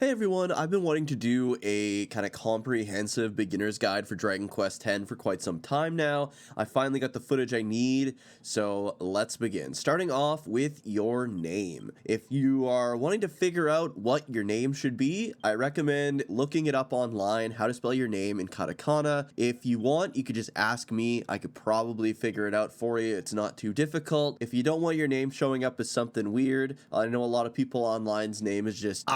Hey everyone, I've been wanting to do a kind of comprehensive beginner's guide for Dragon Quest X for quite some time now. I finally got the footage I need, so let's begin. Starting off with your name. If you are wanting to figure out what your name should be, I recommend looking it up online, how to spell your name in katakana. If you want, you could just ask me. I could probably figure it out for you. It's not too difficult. If you don't want your name showing up as something weird, I know a lot of people online's name is just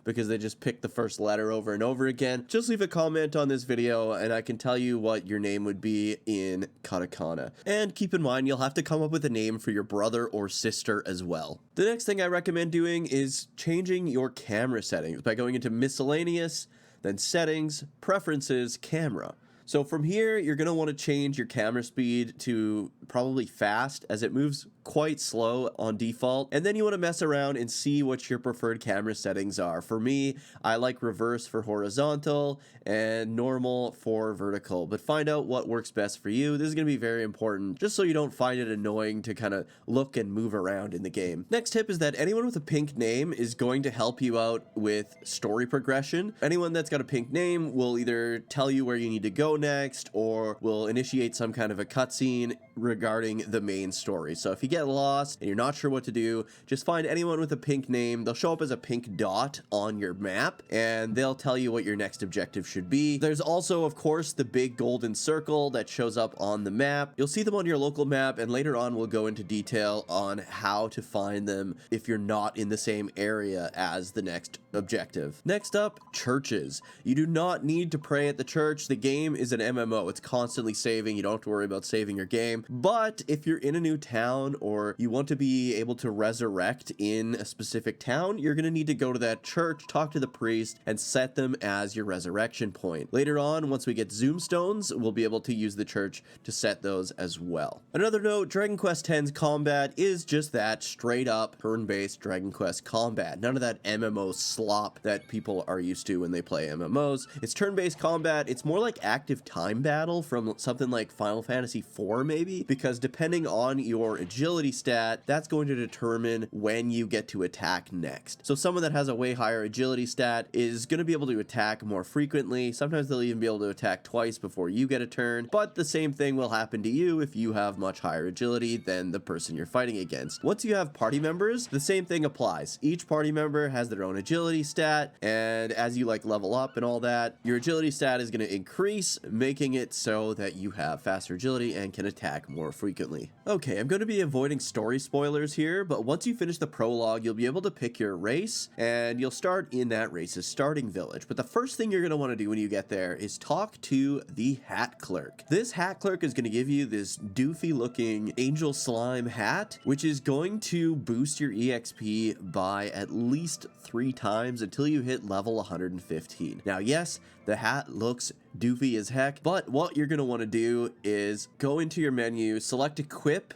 because they just pick the first letter over and over again. Just leave a comment on this video and I can tell you what your name would be in katakana. And keep in mind, you'll have to come up with a name for your brother or sister as well. The next thing I recommend doing is changing your camera settings by going into miscellaneous, then settings, preferences, camera. So from here, you're going to want to change your camera speed to probably fast, as it moves quite slow on default. And then you want to mess around and see what your preferred camera settings are. For me, I like reverse for horizontal and normal for vertical, but find out what works best for you. This is going to be very important, just so you don't find it annoying to kind of look and move around in the game. Next tip is that anyone with a pink name is going to help you out with story progression. Anyone that's got a pink name will either tell you where you need to go next or will initiate some kind of a cutscene regarding the main story. So if you get lost and you're not sure what to do, just find anyone with a pink name. They'll show up as a pink dot on your map and they'll tell you what your next objective should be. There's also, of course, the big golden circle that shows up on the map. You'll see them on your local map, and later on we'll go into detail on how to find them if you're not in the same area as the next objective. Next up, churches. You do not need to pray at the church. The game is an MMO. It's constantly saving. You don't have to worry about saving your game. But if you're in a new town or you want to be able to resurrect in a specific town, you're going to need to go to that church, talk to the priest, and set them as your resurrection point. Later on, once we get Zoomstones, we'll be able to use the church to set those as well. Another note, Dragon Quest X's combat is just that, straight up turn-based Dragon Quest combat. None of that MMO slop that people are used to when they play MMOs. It's turn-based combat. It's more like active time battle from something like Final Fantasy IV maybe, because depending on your agility stat, that's going to determine when you get to attack next. So someone that has a way higher agility stat is going to be able to attack more frequently. Sometimes they'll even be able to attack twice before you get a turn, but the same thing will happen to you if you have much higher agility than the person you're fighting against. Once you have party members, the same thing applies. Each party member has their own agility stat, and as you level up and all that, your agility stat is going to increase, making it so that you have faster agility and can attack more frequently. Okay, I'm going to be avoiding story spoilers here, but once you finish the prologue, you'll be able to pick your race, and you'll start in that race's starting village. But the first thing you're going to want to do when you get there is talk to the hat clerk. This hat clerk is going to give you this doofy looking angel slime hat, which is going to boost your EXP by at least 3 times until you hit level 115. Now, yes, the hat looks doofy as heck, but what you're going to want to do is go into your menu, select equip,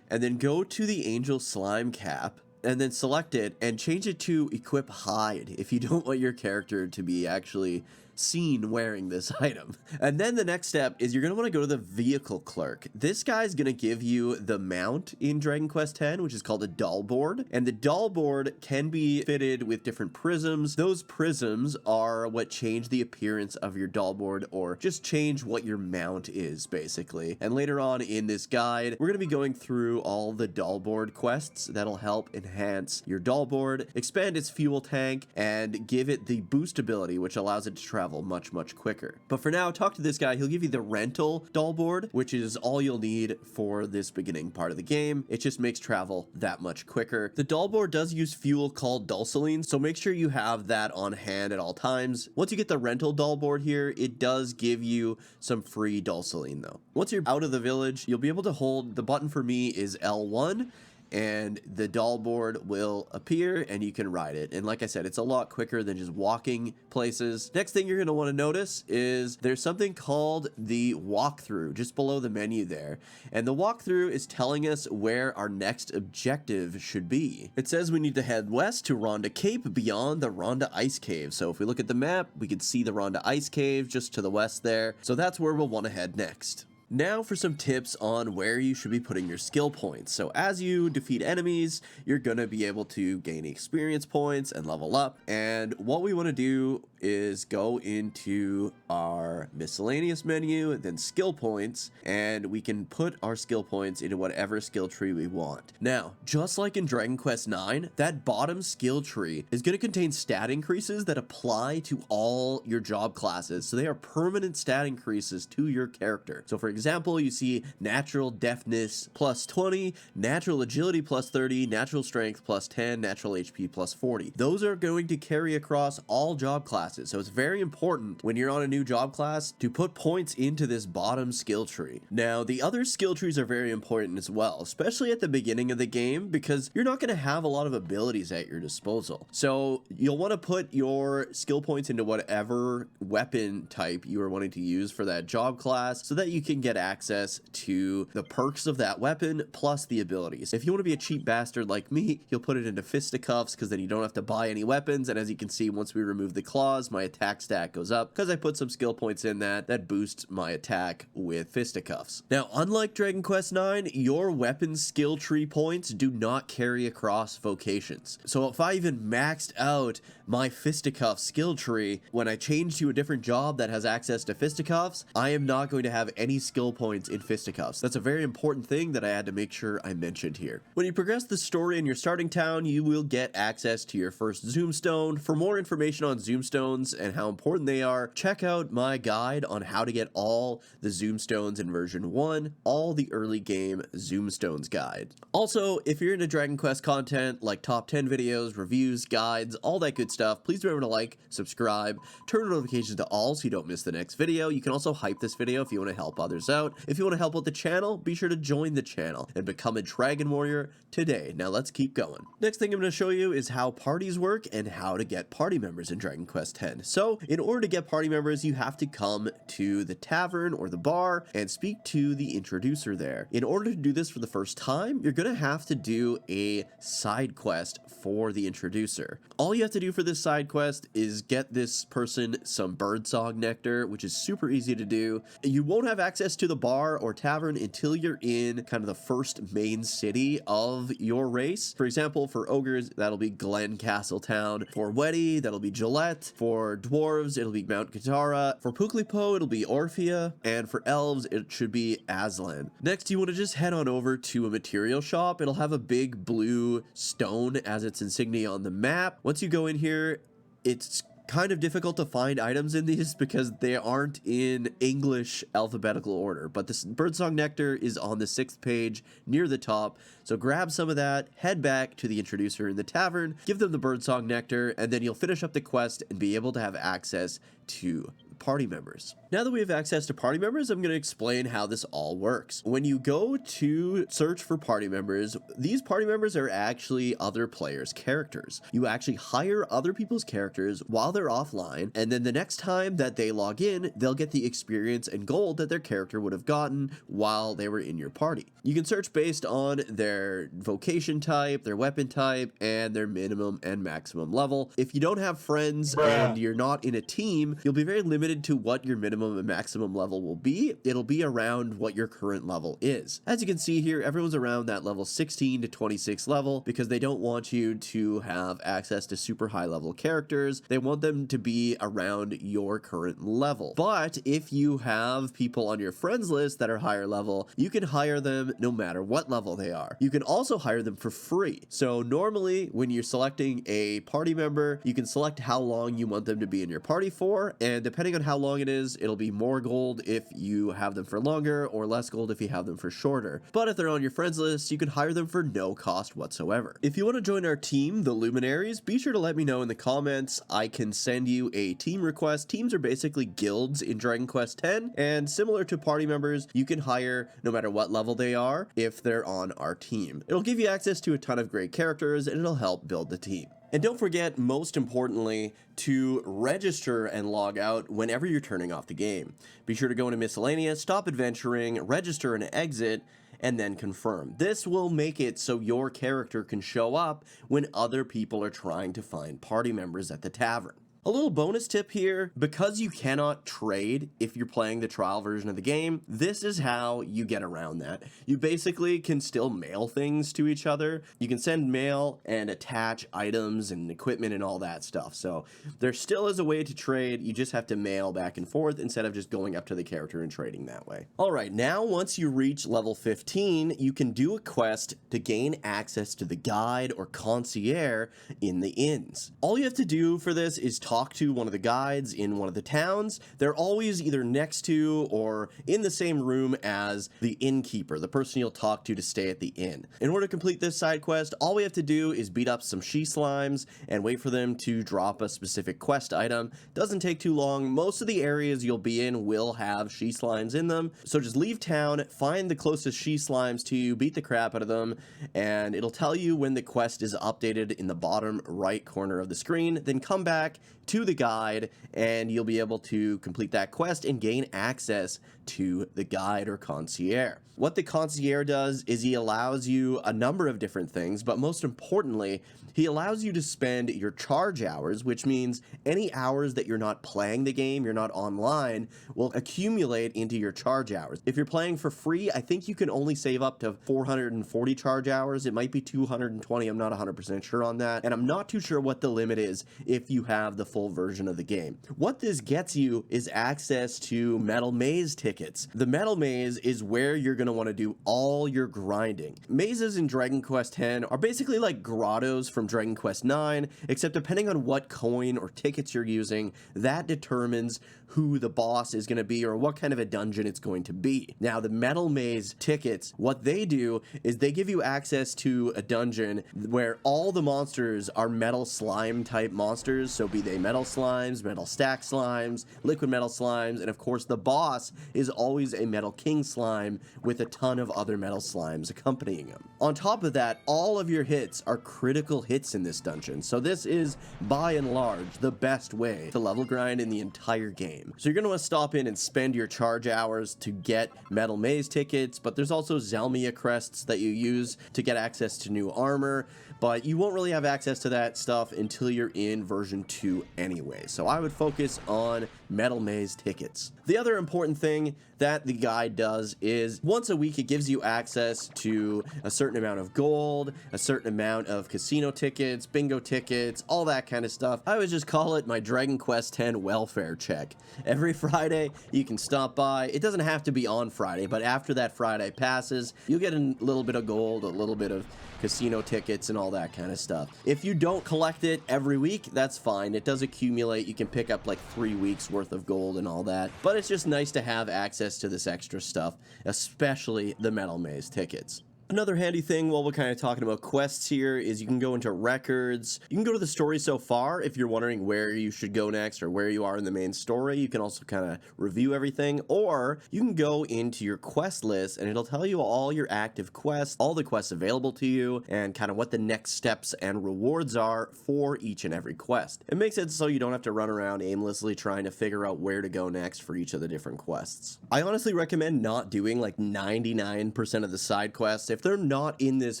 and then go to the angel slime cap, and then select it and change it to equip hide if you don't want your character to be actually seen wearing this item. And then the next step is you're going to want to go to the vehicle clerk. This guy's going to give you the mount in Dragon Quest X, which is called a Dolboard, and the Dolboard can be fitted with different prisms. Those prisms are what change the appearance of your Dolboard, or just change what your mount is, basically. And later on in this guide, we're going to be going through all the Dolboard quests that'll help enhance your Dolboard, expand its fuel tank, and give it the boost ability, which allows it to travel much quicker. But for now, talk to this guy. He'll give you the rental Dolboard, which is all you'll need for this beginning part of the game. It just makes travel that much quicker. The Dolboard does use fuel called dulciline, so make sure you have that on hand at all times. Once you get the rental Dolboard here, it does give you some free dulciline though. Once you're out of the village, you'll be able to hold, the button for me is L1, and the Dolboard will appear and you can ride it. And like I said, it's a lot quicker than just walking places. Next thing you're going to want to notice is there's something called the walkthrough just below the menu there. And the walkthrough is telling us where our next objective should be. It says we need to head west to Rhonda Cape beyond the Rhonda Ice Cave. So if we look at the map, we can see the Rhonda Ice Cave just to the west there. So that's where we'll want to head next. Now for some tips on where you should be putting your skill points. So as you defeat enemies, you're going to be able to gain experience points and level up. And what we want to do is go into our miscellaneous menu, then skill points, and we can put our skill points into whatever skill tree we want. Now, just like in Dragon Quest IX, that bottom skill tree is going to contain stat increases that apply to all your job classes. So they are permanent stat increases to your character. So for example, you see natural deafness plus 20, natural agility plus 30, natural strength plus 10, natural HP plus 40. Those are going to carry across all job classes. So it's very important when you're on a new job class to put points into this bottom skill tree. Now, the other skill trees are very important as well, especially at the beginning of the game, because you're not going to have a lot of abilities at your disposal. So you'll want to put your skill points into whatever weapon type you are wanting to use for that job class so that you can get access to the perks of that weapon plus the abilities. If you want to be a cheap bastard like me, you'll put it into fisticuffs because then you don't have to buy any weapons. And as you can see, once we remove the claws, my attack stat goes up because I put some skill points in that boosts my attack with fisticuffs. Now, unlike Dragon Quest IX, your weapon skill tree points do not carry across vocations. So if I even maxed out my fisticuff skill tree, when I change to a different job that has access to fisticuffs, I am not going to have any skill points in fisticuffs. That's a very important thing that I had to make sure I mentioned here. When you progress the story in your starting town, you will get access to your first Zoomstone. For more information on Zoomstones and how important they are, check out my guide on how to get all the Zoomstones in version 1, all the early game Zoomstones guide. Also, if you're into Dragon Quest content like top 10 videos, reviews, guides, all that good stuff, please remember to like, subscribe, turn notifications to all so you don't miss the next video. You can also hype this video if you want to help others out. If you want to help out the channel, be sure to join the channel and become a Dragon Warrior today. Now let's keep going. Next thing I'm going to show you is how parties work and how to get party members in Dragon Quest X. So in order to get party members, you have to come to the tavern or the bar and speak to the introducer there. In order to do this for the first time, you're going to have to do a side quest for the introducer. All you have to do for this side quest is get this person some birdsong nectar, which is super easy to do. You won't have access to the bar or tavern until you're in kind of the first main city of your race. For example, for ogres, that'll be Glen Castletown. For Weddy, that'll be Gillette. For dwarves, it'll be Mount Katara. For Puklipo, it'll be Orphea. And for elves, it should be Aslan. Next, you want to just head on over to a material shop. It'll have a big blue stone as its insignia on the map. Once you go in here, it's kind of difficult to find items in these because they aren't in English alphabetical order, but this birdsong nectar is on the 6th page near the top. So grab some of that, head back to the introducer in the tavern, give them the birdsong nectar, and then you'll finish up the quest and be able to have access to party members. Now that we have access to party members, I'm going to explain how this all works. When you go to search for party members, these party members are actually other players' characters. You actually hire other people's characters while they're offline, and then the next time that they log in, they'll get the experience and gold that their character would have gotten while they were in your party. You can search based on their vocation type, their weapon type, and their minimum and maximum level. If you don't have friends and you're not in a team, you'll be very limited to what your minimum and maximum level will be. It'll be around what your current level is. As you can see here, everyone's around that level 16 to 26 level because they don't want you to have access to super high level characters. They want them to be around your current level. But if you have people on your friends list that are higher level, you can hire them no matter what level they are. You can also hire them for free. So normally when you're selecting a party member, you can select how long you want them to be in your party for, and depending on how long it is, it'll be more gold if you have them for longer or less gold if you have them for shorter. But if they're on your friends list, you can hire them for no cost whatsoever. If you want to join our team, the Luminaries, be sure to let me know in the comments. I can send you a team request. Teams are basically guilds in Dragon Quest X, and similar to party members, you can hire no matter what level they are if they're on our team. It'll give you access to a ton of great characters and it'll help build the team. And don't forget, most importantly, to register and log out whenever you're turning off the game. Be sure to go into Miscellaneous, stop adventuring, register and exit, and then confirm. This will make it so your character can show up when other people are trying to find party members at the tavern. A little bonus tip here, because you cannot trade if you're playing the trial version of the game, this is how you get around that. You basically can still mail things to each other. You can send mail and attach items and equipment and all that stuff. So there still is a way to trade, you just have to mail back and forth instead of just going up to the character and trading that way. Alright, now once you reach level 15, you can do a quest to gain access to the guide or concierge in the inns. All you have to do for this is talk to one of the guides in one of the towns. They're always either next to or in the same room as the innkeeper, the person you'll talk to stay at the inn. In order to complete this side quest, all we have to do is beat up some she slimes and wait for them to drop a specific quest item. Doesn't take too long. Most of the areas you'll be in will have she slimes in them, so just leave town, find the closest she slimes to you, beat the crap out of them, and it'll tell you when the quest is updated in the bottom right corner of the screen. Then come back to the guide and you'll be able to complete that quest and gain access to the guide or concierge. What the concierge does is he allows you a number of different things, but most importantly, he allows you to spend your charge hours, which means any hours that you're not playing the game, you're not online, will accumulate into your charge hours. If you're playing for free, I think you can only save up to 440 charge hours. It might be 220, I'm not 100% sure on that, and I'm not too sure what the limit is if you have the full version of the game. What this gets you is access to Metal Maze tickets. The Metal Maze is where you're going to want to do all your grinding. Mazes in Dragon Quest X are basically like grottos from Dragon Quest IX, except depending on what coin or tickets you're using, that determines who the boss is going to be or what kind of a dungeon it's going to be. Now, the Metal Maze tickets, what they do is they give you access to a dungeon where all the monsters are metal slime type monsters, so be they metal slimes, metal stack slimes, liquid metal slimes, and of course the boss is always a metal king slime with a ton of other metal slimes accompanying him. On top of that, all of your hits are critical hits in this dungeon, so this is by and large the best way to level grind in the entire game. So you're going to want to stop in and spend your charge hours to get Metal Maze tickets, but there's also Zelmia crests that you use to get access to new armor, but you won't really have access to that stuff until you're in version 2 anyway. So I would focus on Metal Maze tickets. The other important thing that the guide does is once a week it gives you access to a certain amount of gold, a certain amount of casino tickets, bingo tickets, all that kind of stuff. I would just call it my Dragon Quest X welfare check. Every Friday you can stop by. It doesn't have to be on Friday, but after that Friday passes, you'll get a little bit of gold, a little bit of casino tickets and all that kind of stuff. If you don't collect it every week, that's fine. It does accumulate. You can pick up like 3 weeks worth of gold and all that, but it's just nice to have access to this extra stuff, especially the Metal Maze tickets. Another handy thing while we're kind of talking about quests here is you can go into records. You can go to the story so far if you're wondering where you should go next or where you are in the main story. You can also kind of review everything, or you can go into your quest list and it'll tell you all your active quests, all the quests available to you, and kind of what the next steps and rewards are for each and every quest. It makes it so you don't have to run around aimlessly trying to figure out where to go next for each of the different quests. I honestly recommend not doing like 99% of the side quests. If they're not in this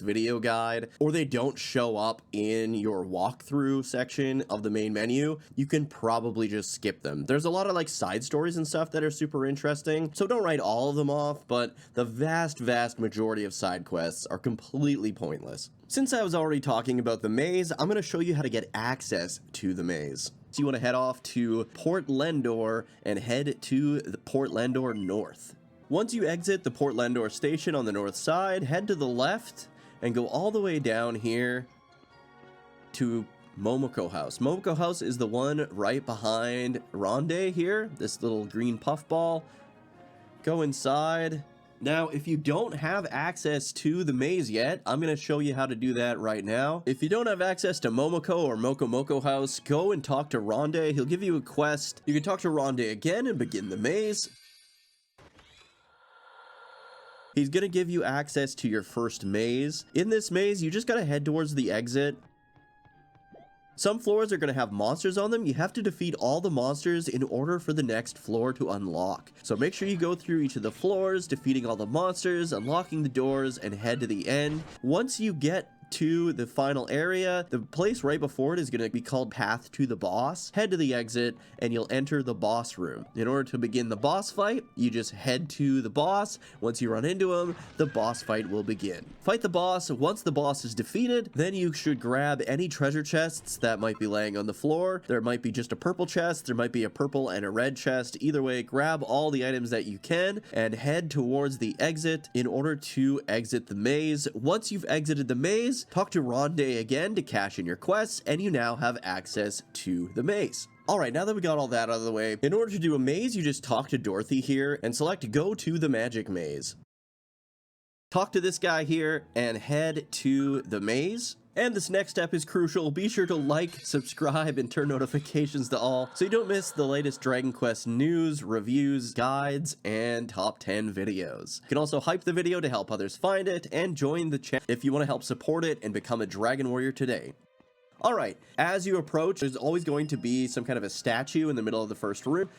video guide or they don't show up in your walkthrough section of the main menu, you can probably just skip them. There's a lot of like side stories and stuff that are super interesting, so don't write all of them off, but the vast majority of side quests are completely pointless. Since I was already talking about the maze, I'm going to show you how to get access to the maze. So you want to head off to Port Lendor and head to the Port Lendor North. Once you exit the Port Lendor station on the north side, head to the left and go all the way down here to Momoko House. Momoko House is the one right behind Ronde here, this little green puffball. Go inside. Now, if you don't have access to the maze yet, I'm going to show you how to do that right now. If you don't have access to Momoko or Moko House, go and talk to Ronde. He'll give you a quest. You can talk to Ronde again and begin the maze. He's going to give you access to your first maze. In this maze, you just got to head towards the exit. Some floors are going to have monsters on them. You have to defeat all the monsters in order for the next floor to unlock. So make sure you go through each of the floors, defeating all the monsters, unlocking the doors, and head to the end. Once you get to the final area. The place right before it is going to be called Path to the Boss. Head to the exit and you'll enter the boss room. In order to begin the boss fight, you just head to the boss. Once you run into him, the boss fight will begin. Fight the boss. Once the boss is defeated, then you should grab any treasure chests that might be laying on the floor. There might be just a purple chest, there might be a purple and a red chest. Either way, grab all the items that you can and head towards the exit in order to exit the maze. Once you've exited the maze, talk to Ronde again to cash in your quests, and you now have access to the maze. Alright, now that we got all that out of the way, in order to do a maze, you just talk to Dorothy here and select Go to the Magic Maze. Talk to this guy here and head to the maze. And this next step is crucial. Be sure to like, subscribe, and turn notifications to all so you don't miss the latest Dragon Quest news, reviews, guides, and top 10 videos. You can also hype the video to help others find it, and join the channel if you want to help support it and become a Dragon Warrior today. Alright, as you approach, there's always going to be some kind of a statue in the middle of the first room.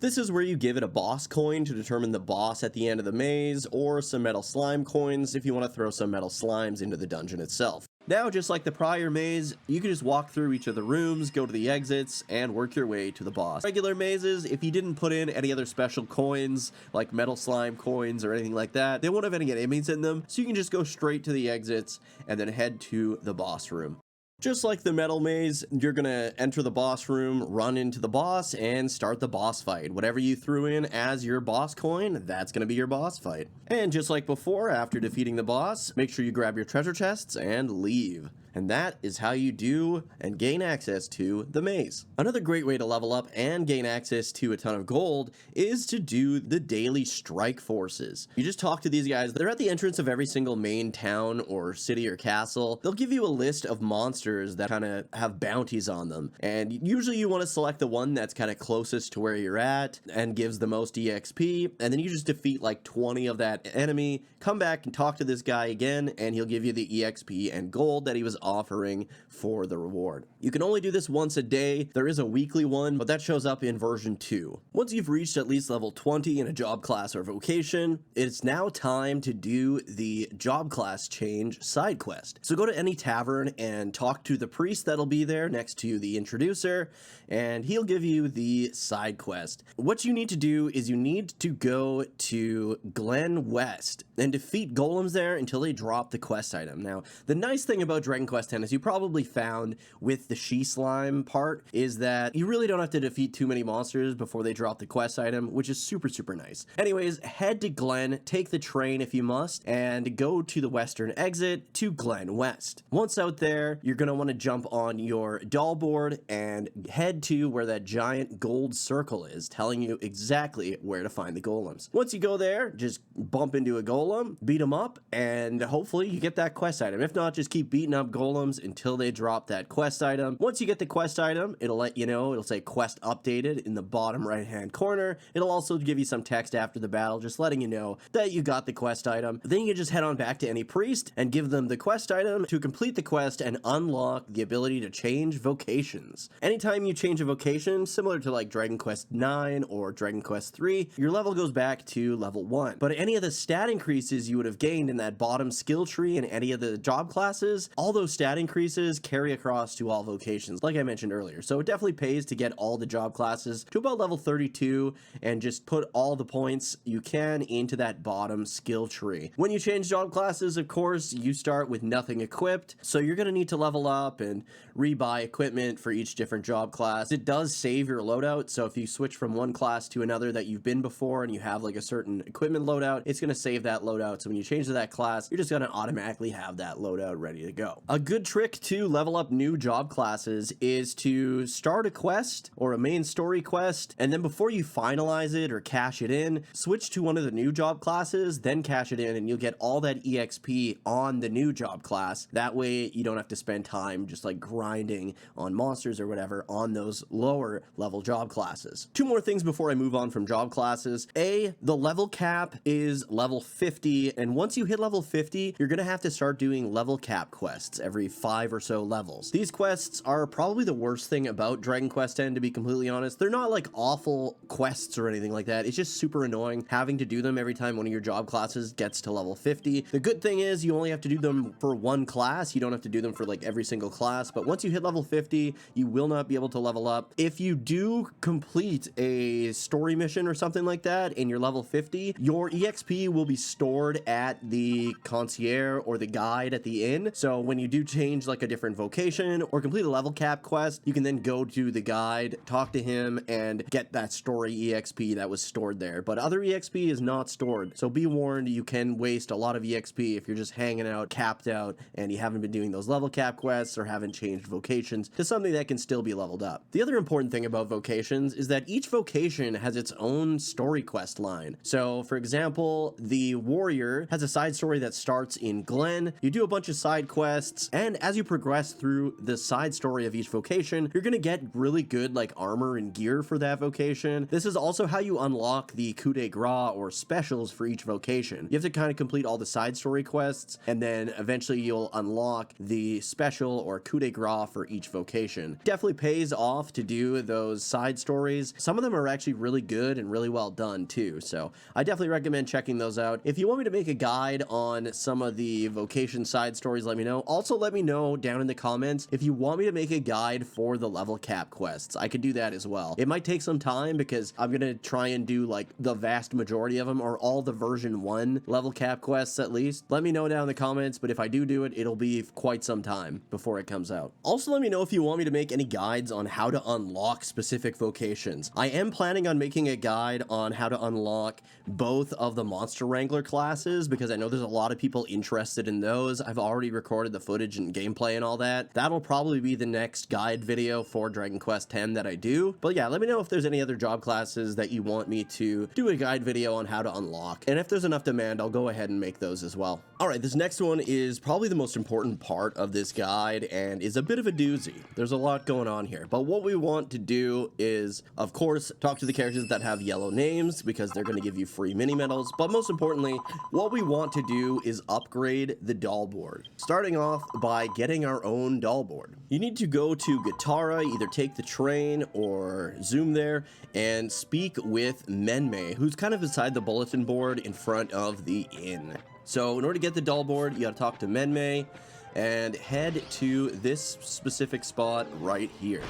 This is where you give it a boss coin to determine the boss at the end of the maze, or some metal slime coins if you want to throw some metal slimes into the dungeon itself. Now, just like the prior maze, you can just walk through each of the rooms, go to the exits, and work your way to the boss. Regular mazes, if you didn't put in any other special coins, like metal slime coins or anything like that, they won't have any enemies in them, so you can just go straight to the exits and then head to the boss room. Just like the metal maze, you're gonna enter the boss room, run into the boss, and start the boss fight. Whatever you threw in as your boss coin, that's gonna be your boss fight. And just like before, after defeating the boss, make sure you grab your treasure chests and leave. And that is how you do and gain access to the maze. Another great way to level up and gain access to a ton of gold is to do the daily strike forces. You just talk to these guys. They're at the entrance of every single main town or city or castle. They'll give you a list of monsters that kind of have bounties on them. And usually you want to select the one that's kind of closest to where you're at and gives the most EXP. And then you just defeat like 20 of that enemy, come back and talk to this guy again, and he'll give you the EXP and gold that he was offering for the reward. You can only do this once a day. There is a weekly one, but that shows up in version 2. Once you've reached at least level 20 in a job class or vocation, it's now time to do the job class change side quest. So go to any tavern and talk to the priest that'll be there next to the introducer, and he'll give you the side quest. What you need to do is you need to go to Glen West and defeat golems there until they drop the quest item. Now, the nice thing about Dragon Quest X, as you probably found with the she slime part, is that you really don't have to defeat too many monsters before they drop the quest item, which is super nice. Anyways, head to Glen, take the train if you must, and go to the western exit to Glen West. Once out there, you're going to want to jump on your Dolboard and head to where that giant gold circle is, telling you exactly where to find the golems. Once you go there, just bump into a golem, beat them up, and hopefully you get that quest item. If not, just keep beating up golems until they drop that quest item. Once you get the quest item, it'll let you know, it'll say quest updated in the bottom right hand corner. It'll also give you some text after the battle, just letting you know that you got the quest item. Then you just head on back to any priest and give them the quest item to complete the quest and unlock the ability to change vocations. Anytime you change a vocation, similar to like Dragon Quest 9 or Dragon Quest 3, your level goes back to level 1. But any of the stat increases you would have gained in that bottom skill tree in any of the job classes, all those stat increases carry across to all vocations, like I mentioned earlier. So it definitely pays to get all the job classes to about level 32 and just put all the points you can into that bottom skill tree. When you change job classes, of course, you start with nothing equipped, so you're going to need to level up and rebuy equipment for each different job class. It does save your loadout, so if you switch from one class to another that you've been before and you have like a certain equipment loadout, it's going to save that loadout. So when you change to that class, you're just going to automatically have that loadout ready to go. A good trick to level up new job classes is to start a quest or a main story quest, and then before you finalize it or cash it in, switch to one of the new job classes, then cash it in, and you'll get all that EXP on the new job class. That way you don't have to spend time just like grinding on monsters or whatever on those lower level job classes. Two more things before I move on from job classes. The level cap is level 50, and once you hit level 50, you're gonna have to start doing level cap quests. every 5 or so levels. These quests are probably the worst thing about Dragon Quest X, to be completely honest. They're not like awful quests or anything like that. It's just super annoying having to do them every time one of your job classes gets to level 50. The good thing is you only have to do them for one class. You don't have to do them for like every single class, but once you hit level 50, you will not be able to level up. If you do complete a story mission or something like that and you're level 50, your EXP will be stored at the concierge or the guide at the inn. So when you do change like a different vocation or complete a level cap quest, you can then go to the guide, talk to him, and get that story EXP that was stored there. But other EXP is not stored, so be warned, you can waste a lot of EXP if you're just hanging out, capped out, and you haven't been doing those level cap quests or haven't changed vocations to something that can still be leveled up. The other important thing about vocations is that each vocation has its own story quest line. So for example, the warrior has a side story that starts in Glen. You do a bunch of side quests, and as you progress through the side story of each vocation, you're gonna get really good like armor and gear for that vocation. This is also how you unlock the coup de grace or specials for each vocation. You have to kind of complete all the side story quests, and then eventually you'll unlock the special or coup de grace for each vocation. Definitely pays off to do those side stories. Some of them are actually really good and really well done too, so I definitely recommend checking those out. If you want me to make a guide on some of the vocation side stories, let me know. Also, let me know down in the comments if you want me to make a guide for the level cap quests. I could do that as well. It might take some time because I'm gonna try and do like the vast majority of them, or all the version 1 level cap quests at least. Let me know down in the comments, but if I do it, it'll be quite some time before it comes out. Also, let me know if you want me to make any guides on how to unlock specific vocations. I am planning on making a guide on how to unlock both of the Monster Wrangler classes because I know there's a lot of people interested in those. I've already recorded the footage and gameplay and all that. That'll probably be the next guide video for Dragon Quest X that I do. But yeah, let me know if there's any other job classes that you want me to do a guide video on how to unlock. And if there's enough demand, I'll go ahead and make those as well. All right, this next one is probably the most important part of this guide and is a bit of a doozy. There's a lot going on here, but what we want to do is, of course, talk to the characters that have yellow names because they're going to give you free mini medals. But most importantly, what we want to do is upgrade the Dolboard. Starting off by getting our own Dolboard. You need to go to Guitarra, either take the train or Zoom there, and speak with Menmei, who's kind of beside the bulletin board in front of the inn. So in order to get the Dolboard, you gotta talk to Menmei and head to this specific spot right here.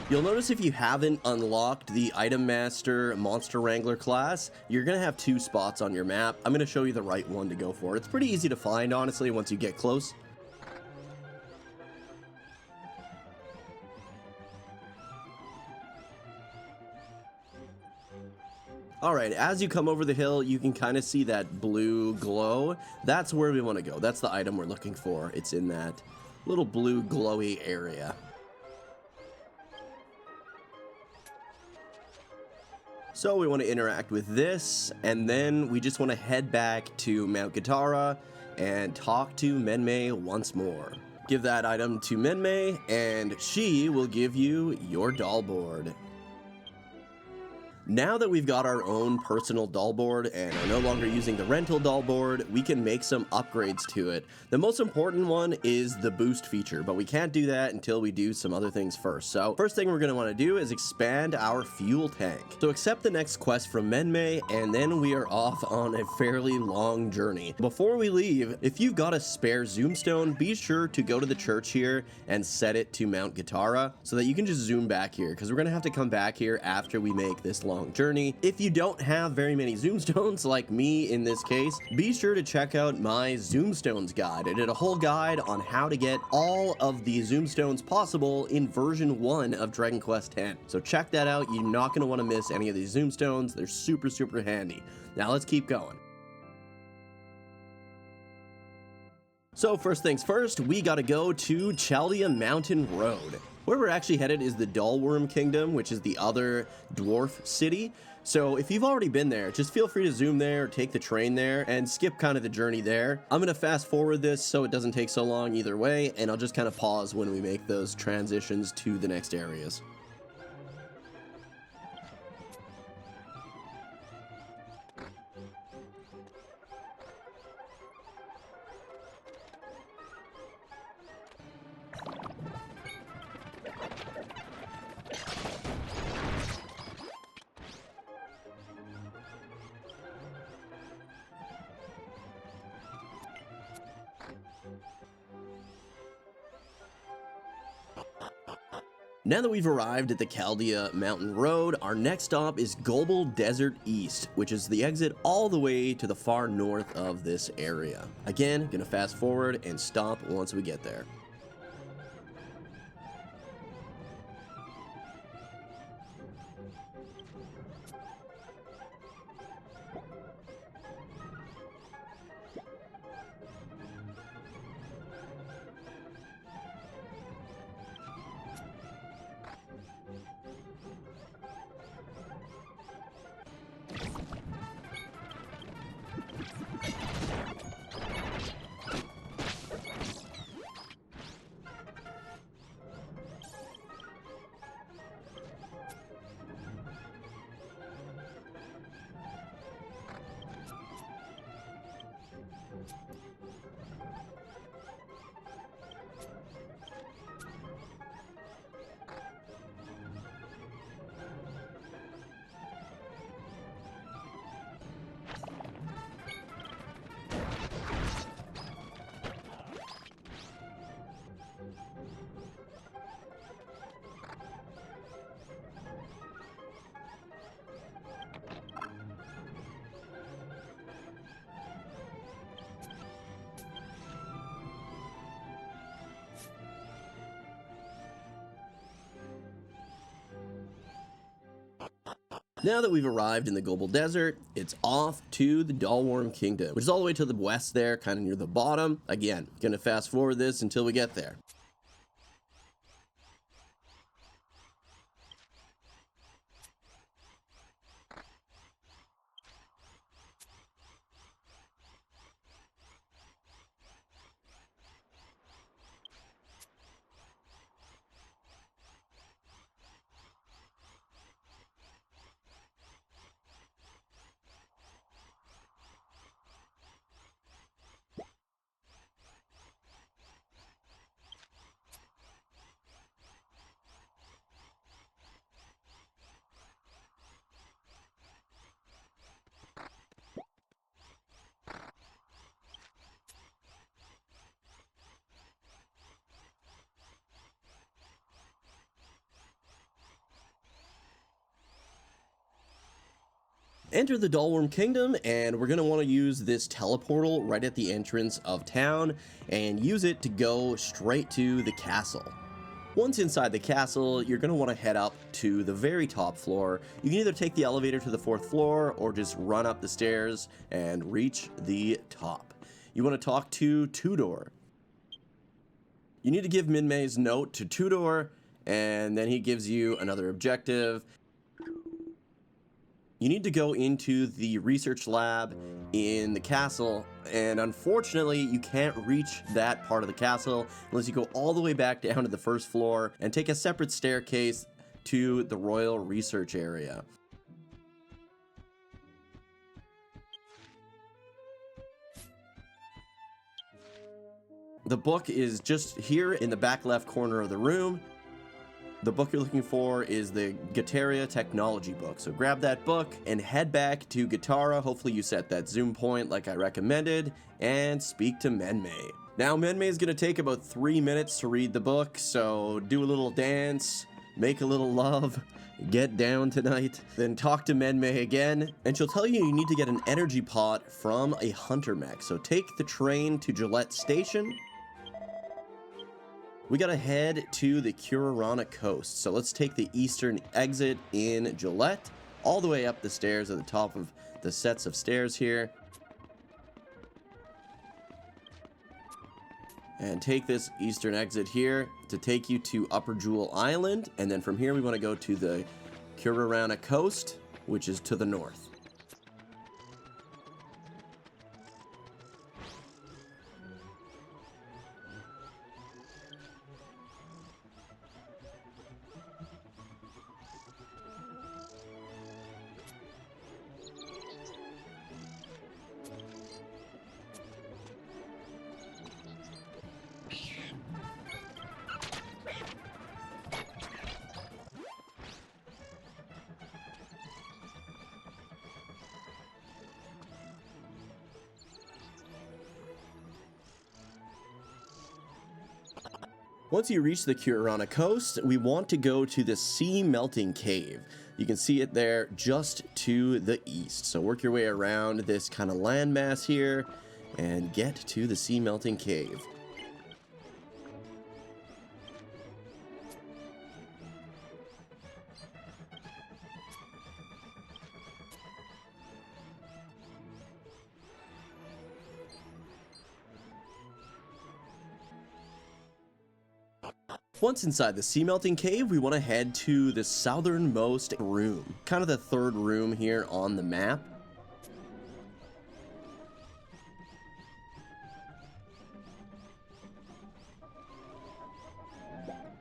You'll notice if you haven't unlocked the Item Master Monster Wrangler class, you're gonna have 2 spots on your map. I'm gonna show you the right one to go for. It's pretty easy to find, honestly, once you get close. Alright, as you come over the hill, you can kind of see that blue glow. That's where we want to go. That's the item we're looking for. It's in that little blue glowy area. So we want to interact with this, and then we just want to head back to Mount Guitarra and talk to Menmei once more. Give that item to Menmei, and she will give you your Dolboard. Now that we've got our own personal Dolboard and are no longer using the rental Dolboard, we can make some upgrades to it. The most important one is the boost feature, but we can't do that until we do some other things first. So first thing we're going to want to do is expand our fuel tank. So accept the next quest from Menmei, and then we are off on a fairly long journey. Before we leave, if you've got a spare Zoomstone, be sure to go to the church here and set it to Mount Guitarra so that you can just zoom back here, because we're going to have to come back here after we make this long journey. If you don't have very many Zoomstones like me in this case, be sure to check out my Zoomstones guide. I did a whole guide on how to get all of the Zoomstones possible in version 1 of Dragon Quest X. So check that out. You're not going to want to miss any of these Zoomstones. They're super, super handy. Now let's keep going. So first things first, we gotta go to Chaldea Mountain Road. Where we're actually headed is the Dullworm Kingdom, which is the other dwarf city. So if you've already been there, just feel free to zoom there, or take the train there, and skip kind of the journey there. I'm gonna fast forward this so it doesn't take so long either way, and I'll just kind of pause when we make those transitions to the next areas. Now that we've arrived at the Chaldea Mountain Road, our next stop is Dolboard Desert East, which is the exit all the way to the far north of this area. Again, gonna fast forward and stop once we get there. Now that we've arrived in the Dolboard Desert, it's off to the Dolboard Kingdom, which is all the way to the west there, kind of near the bottom. Again, gonna fast forward this until we get there. Enter the Dolboard Kingdom, and we're going to want to use this teleportal right at the entrance of town and use it to go straight to the castle. Once inside the castle, you're going to want to head up to the very top floor. You can either take the elevator to the 4th floor or just run up the stairs and reach the top. You want to talk to Tudor. You need to give Minmay's note to Tudor, and then he gives you another objective. You need to go into the research lab in the castle, and unfortunately you can't reach that part of the castle unless you go all the way back down to the 1st floor and take a separate staircase to the Royal Research Area. The book is just here in the back left corner of the room. The book you're looking for is the Gitaria Technology book. So grab that book and head back to Gitara. Hopefully you set that zoom point like I recommended, and speak to Menmei. Now Menmei is going to take about 3 minutes to read the book, so do a little dance, make a little love, get down tonight, then talk to Menmei again, and she'll tell you need to get an energy pot from a hunter mech. So take the train to Gillette Station. We gotta head to the Curarana coast, so let's take the eastern exit in Gillette, all the way up the stairs at the top of the sets of stairs here. And take this eastern exit here to take you to Upper Jewel Island, and then from here we want to go to the Curarana coast, which is to the north. Once you reach the Curana coast, we want to go to the Sea Melting Cave. You can see it there just to the east. So work your way around this kind of landmass here and get to the Sea Melting Cave. Once inside the Sea Melting Cave, we want to head to the southernmost room, kind of the third room here on the map.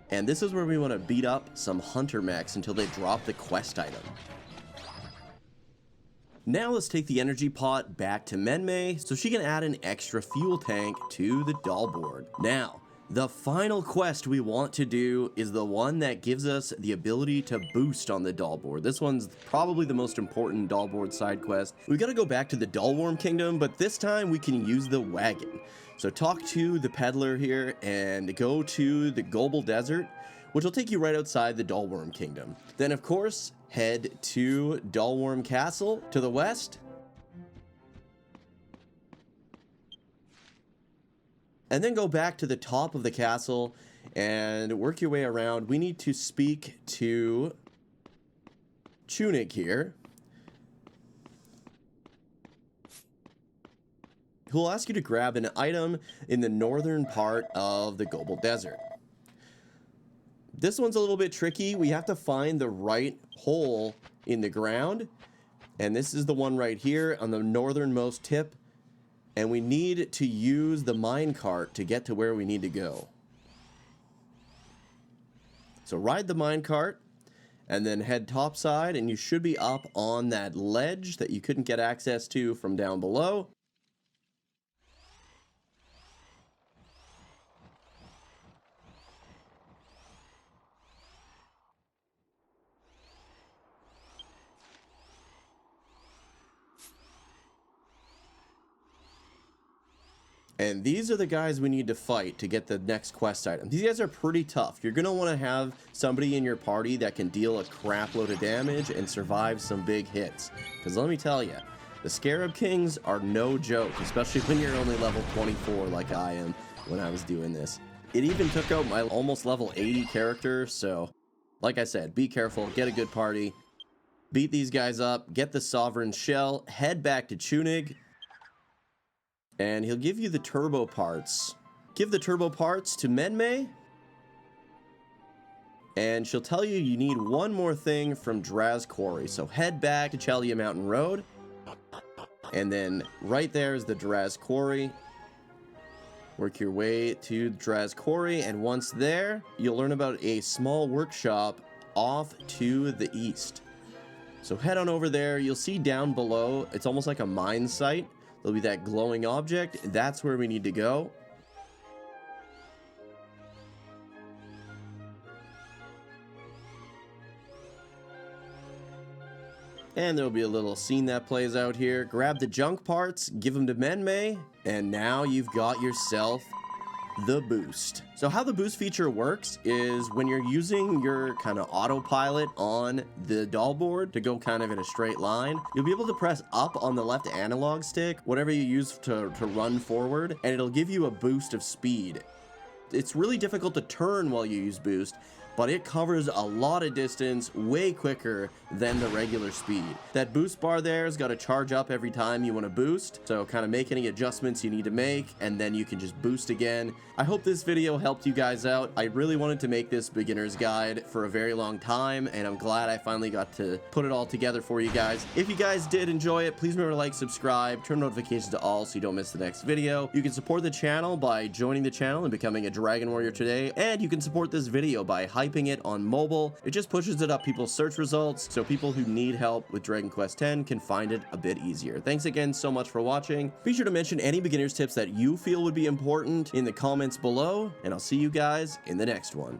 And this is where we want to beat up some hunter mechs until they drop the quest item. Now let's take the energy pot back to Menmei so she can add an extra fuel tank to the Dolboard. Now, the final quest we want to do is the one that gives us the ability to boost on the Dolboard. This one's probably the most important Dolboard side quest. We've got to go back to the Dullworm Kingdom, but this time we can use the wagon. So talk to the peddler here and go to the Global Desert, which will take you right outside the Dullworm Kingdom. Then, of course, head to Dullworm Castle to the west. And then go back to the top of the castle and work your way around. We need to speak to Chunig here, who will ask you to grab an item in the northern part of the Global Desert. This one's a little bit tricky. We have to find the right hole in the ground, and this is the one right here on the northernmost tip. And we need to use the minecart to get to where we need to go. So ride the minecart and then head topside, and you should be up on that ledge that you couldn't get access to from down below. And these are the guys we need to fight to get the next quest item. These guys are pretty tough. You're going to want to have somebody in your party that can deal a crap load of damage and survive some big hits. Because let me tell you, the Scarab Kings are no joke, especially when you're only level 24 like I am when I was doing this. It even took out my almost level 80 character, so like I said, be careful, get a good party, beat these guys up, get the Sovereign Shell, head back to Chunig, and he'll give you the turbo parts. Give the turbo parts to Menmei, and she'll tell you you need one more thing from Draz Quarry. So head back to Chelia Mountain Road, and then right there is the Draz Quarry. Work your way to Draz Quarry, and once there, you'll learn about a small workshop off to the east. So head on over there. You'll see down below, it's almost like a mine site. There'll be that glowing object. That's where we need to go. And there'll be a little scene that plays out here. Grab the junk parts, give them to Menmei, and now you've got yourself the boost. So how the boost feature works is when you're using your kind of autopilot on the Dolboard to go kind of in a straight line, you'll be able to press up on the left analog stick, whatever you use to run forward, and it'll give you a boost of speed. It's really difficult to turn while you use boost, but it covers a lot of distance way quicker than the regular speed. That boost bar there has got to charge up every time you want to boost, so kind of make any adjustments you need to make, and then you can just boost again. I hope this video helped you guys out. I really wanted to make this beginner's guide for a very long time, and I'm glad I finally got to put it all together for you guys. If you guys did enjoy it, please remember to like, subscribe, turn notifications to all so you don't miss the next video. You can support the channel by joining the channel and becoming a Dragon Warrior today, and you can support this video by hyping it on mobile. It just pushes it up people's search results, so people who need help with Dragon Quest X can find it a bit easier. Thanks again so much for watching. Be sure to mention any beginner's tips that you feel would be important in the comments below, and I'll see you guys in the next one.